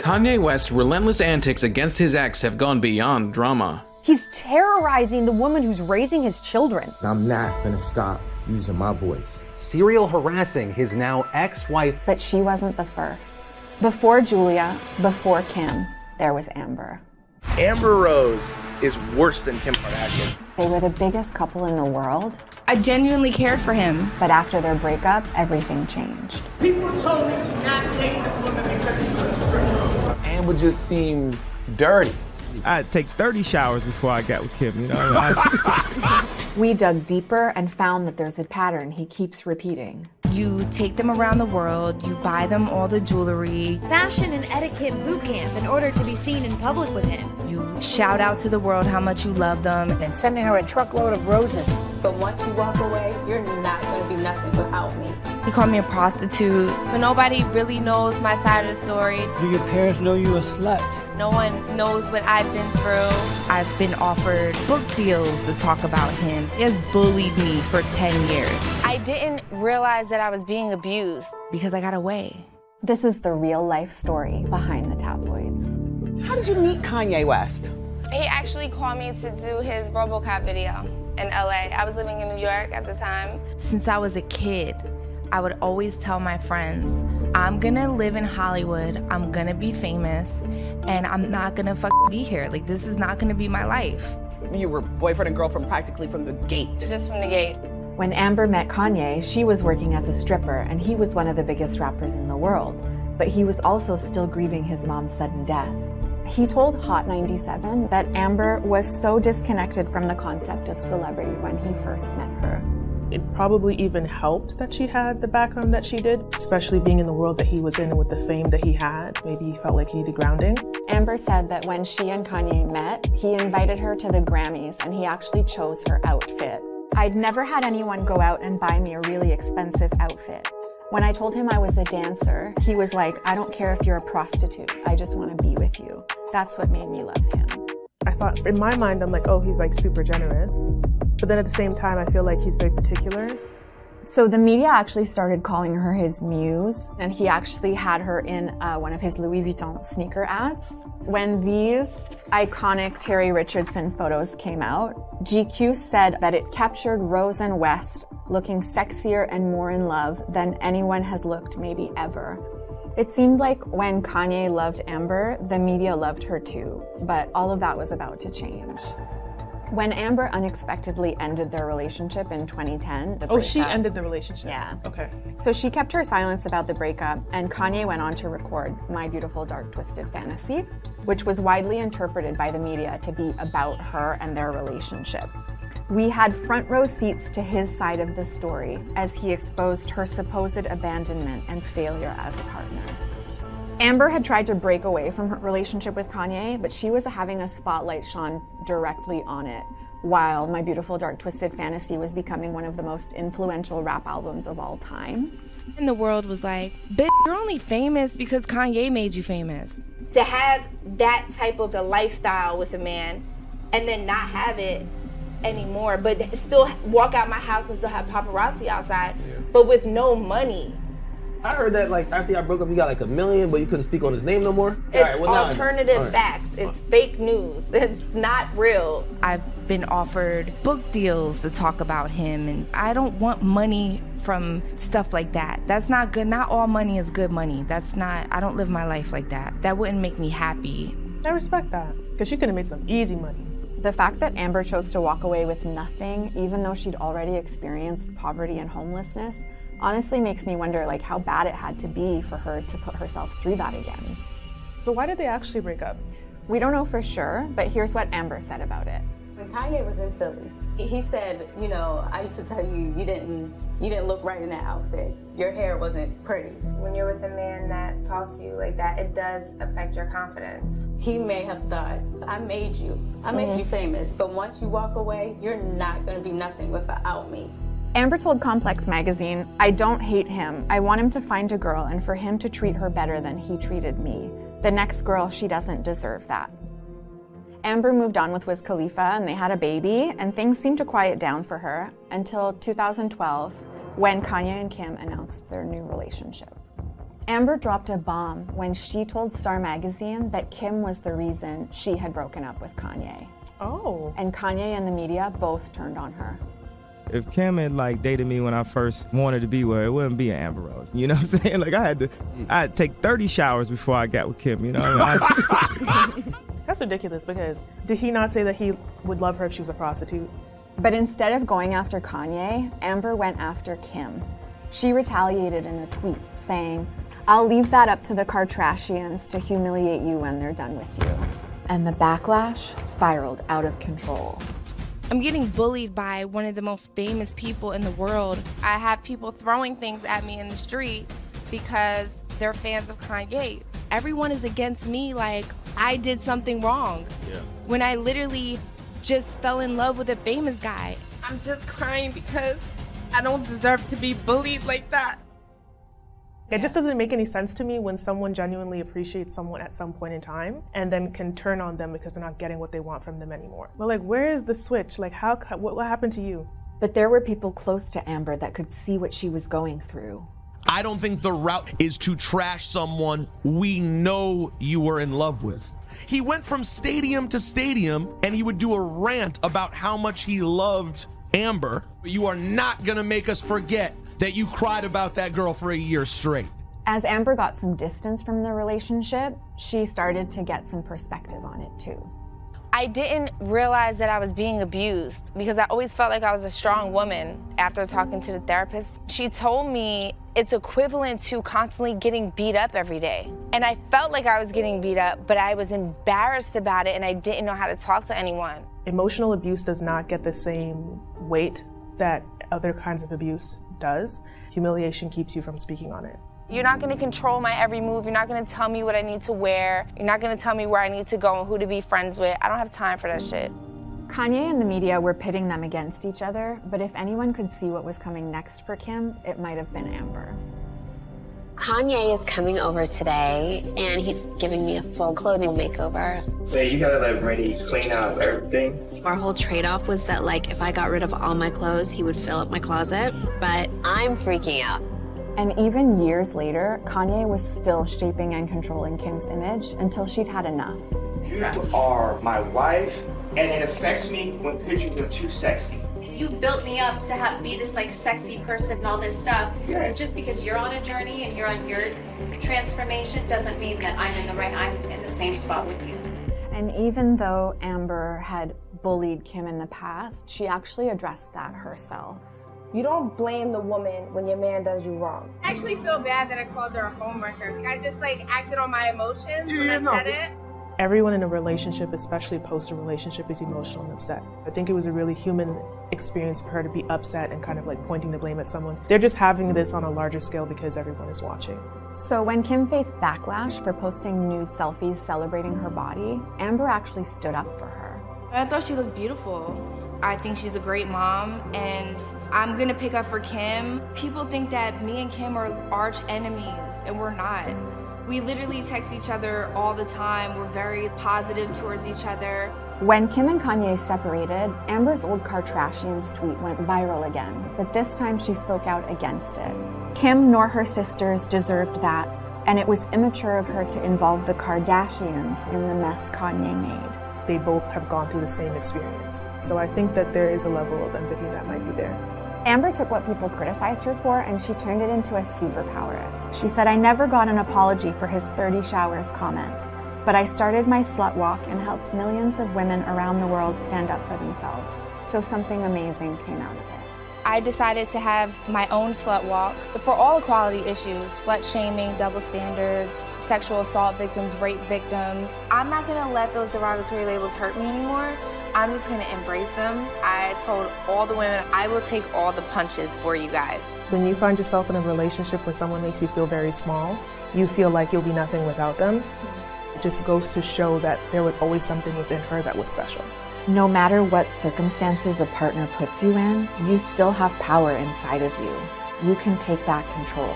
Kanye West's relentless antics against his ex have gone beyond drama. He's terrorizing the woman who's raising his children. I'm not gonna stop using my voice. Serial harassing his now ex-wife. But she wasn't the first. Before Julia, before Kim, there was Amber. Amber Ros is worse than Kim Kardashian. They were the biggest couple in the world. I genuinely cared for him. But after their breakup, everything changed. People told me to not date this woman because she was a stripper. Amber just seems dirty. I'd take 30 showers before I got with Kim, you know? We dug deeper and found that there's a pattern he keeps repeating. You take them around the world, you buy them all the jewelry. Fashion and etiquette boot camp in order to be seen in public with him. You shout out to the world how much you love them. And sending her a truckload of roses. But once you walk away, you're not going to be nothing without me. He called me a prostitute. But nobody really knows my side of the story. Do your parents know you a slut? No one knows what I've been through. I've been offered book deals to talk about him. He has bullied me for 10 years. I didn't realize that I was being abused because I got away. This is the real life story behind the tabloids. How did you meet Kanye West? He actually called me to do his RoboCop video in LA. I was living in New York at the time. Since I was a kid, I would always tell my friends, I'm gonna live in Hollywood, I'm gonna be famous, and I'm not gonna be here. Like, this is not gonna be my life. You were boyfriend and girlfriend practically from the gate. Just from the gate. When Amber met Kanye, she was working as a stripper, and he was one of the biggest rappers in the world. But he was also still grieving his mom's sudden death. He told Hot 97 that Amber was so disconnected from the concept of celebrity when he first met her. It probably even helped that she had the background that she did, especially being in the world that he was in and with the fame that he had. Maybe he felt like he needed grounding. Amber said that when she and Kanye met, he invited her to the Grammys and he actually chose her outfit. I'd never had anyone go out and buy me a really expensive outfit. When I told him I was a dancer, he was like, I don't care if you're a prostitute, I just want to be with you. That's what made me love him. I thought, in my mind, I'm like, oh, he's like super generous. But then at the same time, I feel like he's very particular. So the media actually started calling her his muse, and he actually had her in one of his Louis Vuitton sneaker ads. When these iconic Terry Richardson photos came out, GQ said that it captured Ros and West looking sexier and more in love than anyone has looked maybe ever. It seemed like when Kanye loved Amber, the media loved her too, but all of that was about to change. When Amber unexpectedly ended their relationship in 2010, she ended the relationship? Yeah. Okay. So she kept her silence about the breakup, and Kanye went on to record My Beautiful Dark Twisted Fantasy, which was widely interpreted by the media to be about her and their relationship. We had front row seats to his side of the story as he exposed her supposed abandonment and failure as a partner. Amber had tried to break away from her relationship with Kanye, but she was having a spotlight shone directly on it, while My Beautiful Dark Twisted Fantasy was becoming one of the most influential rap albums of all time. And the world was like, bitch, you're only famous because Kanye made you famous. To have that type of a lifestyle with a man and then not have it anymore, but still walk out my house and still have paparazzi outside, but with no money. I heard that like after y'all broke up, you got like $1 million, but you couldn't speak on his name no more. It's alternative facts. It's fake news. It's not real. I've been offered book deals to talk about him, and I don't want money from stuff like that. That's not good. Not all money is good money. I don't live my life like that. That wouldn't make me happy. I respect that, because she could have made some easy money. The fact that Amber chose to walk away with nothing, even though she'd already experienced poverty and homelessness, honestly makes me wonder like how bad it had to be for her to put herself through that again. So why did they actually break up? We don't know for sure, but here's what Amber said about it. When Kanye was in Philly, he said, you know, I used to tell you, you didn't look right in that outfit. Your hair wasn't pretty. When you're with a man that talks to you like that, it does affect your confidence. He may have thought, I made you famous, but once you walk away, you're not gonna be nothing without me. Amber told Complex magazine, I don't hate him. I want him to find a girl and for him to treat her better than he treated me. The next girl, she doesn't deserve that. Amber moved on with Wiz Khalifa and they had a baby, and things seemed to quiet down for her until 2012 when Kanye and Kim announced their new relationship. Amber dropped a bomb when she told Star magazine that Kim was the reason she had broken up with Kanye. Oh. And Kanye and the media both turned on her. If Kim had like dated me when I first wanted to be with her, it wouldn't be an Amber Ros. You know what I'm saying? Like I had to take 30 showers before I got with Kim, you know what I mean? That's ridiculous, because did he not say that he would love her if she was a prostitute? But instead of going after Kanye, Amber went after Kim. She retaliated in a tweet saying, "I'll leave that up to the Kardashians to humiliate you when they're done with you." And the backlash spiraled out of control. I'm getting bullied by one of the most famous people in the world. I have people throwing things at me in the street because they're fans of Kanye. Everyone is against me like I did something wrong. Yeah. When I literally just fell in love with a famous guy. I'm just crying because I don't deserve to be bullied like that. It just doesn't make any sense to me when someone genuinely appreciates someone at some point in time and then can turn on them because they're not getting what they want from them anymore. But like, where is the switch? Like, what happened to you? But there were people close to Amber that could see what she was going through. I don't think the route is to trash someone we know you were in love with. He went from stadium to stadium and he would do a rant about how much he loved Amber. You are not gonna make us forget that you cried about that girl for a year straight. As Amber got some distance from the relationship, she started to get some perspective on it too. I didn't realize that I was being abused because I always felt like I was a strong woman after talking to the therapist. She told me it's equivalent to constantly getting beat up every day. And I felt like I was getting beat up, but I was embarrassed about it and I didn't know how to talk to anyone. Emotional abuse does not get the same weight that other kinds of abuse does. Humiliation keeps you from speaking on it. You're not gonna control my every move. You're not gonna tell me what I need to wear. You're not gonna tell me where I need to go and who to be friends with. I don't have time for that shit. Kanye and the media were pitting them against each other, but if anyone could see what was coming next for Kim, it might have been Amber. Kanye is coming over today, and he's giving me a full clothing makeover. Wait, you gotta like ready, clean out everything? Our whole trade-off was that like if I got rid of all my clothes, he would fill up my closet, but I'm freaking out. And even years later, Kanye was still shaping and controlling Kim's image until she'd had enough. You are my wife, and it affects me when pictures are too sexy. You built me up to be this like sexy person and all this stuff. Yeah. And just because you're on a journey and you're on your transformation doesn't mean that I'm in the same spot with you. And even though Amber had bullied Kim in the past, she actually addressed that herself. You don't blame the woman when your man does you wrong. I actually feel bad that I called her a homewrecker. I just like acted on my emotions when I said it. Everyone in a relationship, especially post a relationship, is emotional and upset. I think it was a really human experience for her to be upset and kind of like pointing the blame at someone. They're just having this on a larger scale because everyone is watching. So when Kim faced backlash for posting nude selfies celebrating her body, Amber actually stood up for her. I thought she looked beautiful. I think she's a great mom, and I'm gonna pick up for Kim. People think that me and Kim are arch enemies, and we're not. We literally text each other all the time. We're very positive towards each other. When Kim and Kanye separated, Amber's old Kardashians tweet went viral again, but this time she spoke out against it. Kim nor her sisters deserved that, and it was immature of her to involve the Kardashians in the mess Kanye made. They both have gone through the same experience. So I think that there is a level of empathy that might be there. Amber took what people criticized her for and she turned it into a superpower. She said, "I never got an apology for his 30 showers comment, but I started my slut walk and helped millions of women around the world stand up for themselves. So something amazing came out of it." I decided to have my own slut walk for all equality issues, slut shaming, double standards, sexual assault victims, rape victims. I'm not gonna let those derogatory labels hurt me anymore. I'm just gonna embrace them. I told all the women, I will take all the punches for you guys. When you find yourself in a relationship where someone makes you feel very small, you feel like you'll be nothing without them. It just goes to show that there was always something within her that was special. No matter what circumstances a partner puts you in, you still have power inside of you. You can take back control.